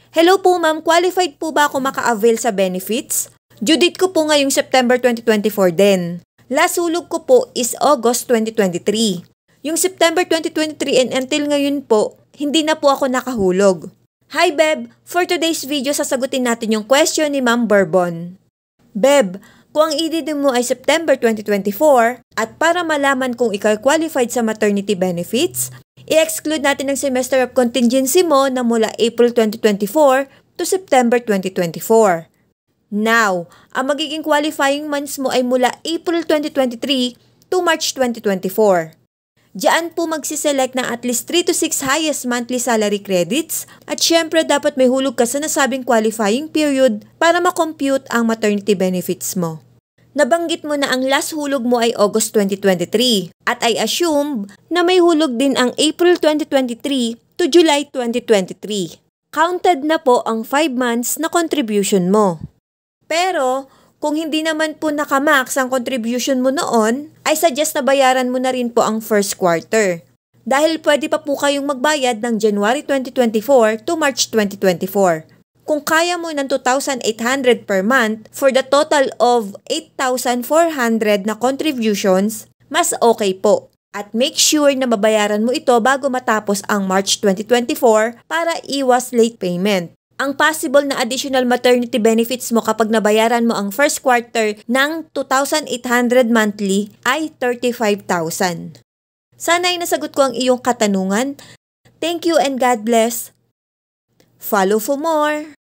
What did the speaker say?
Hello po ma'am, qualified po ba ako maka-avail sa benefits? Due date ko po ngayong September 2024 din. Last hulog ko po is August 2023. Yung September 2023 and until ngayon po, hindi na po ako nakahulog. Hi Beb! For today's video, sasagutin natin yung question ni Ma'am Bourbon. Beb, kung ang EDD mo ay September 2024 at para malaman kung ikaw qualified sa maternity benefits, i-exclude natin ang semester of contingency mo na mula April 2024 to September 2024. Now, ang magiging qualifying months mo ay mula April 2023 to March 2024. Diyan po magsiselect ng at least 3 to 6 highest monthly salary credits at syempre dapat may hulog ka sa nasabing qualifying period para makompute ang maternity benefits mo. Nabanggit mo na ang last hulog mo ay August 2023 at I assume na may hulog din ang April 2023 to July 2023. Counted na po ang 5 months na contribution mo. Pero kung hindi naman po nakamax ang contribution mo noon, ay suggest na bayaran mo na rin po ang first quarter. Dahil pwede pa po kayong magbayad ng January 2024 to March 2024. Kung kaya mo ng 2,800 per month for the total of 8,400 na contributions, mas okay po. At make sure na mabayaran mo ito bago matapos ang March 2024 para iwas late payment. Ang possible na additional maternity benefits mo kapag nabayaran mo ang first quarter ng 2,800 monthly ay 35,000. Sana ay nasagot ko ang iyong katanungan. Thank you and God bless. Follow for more.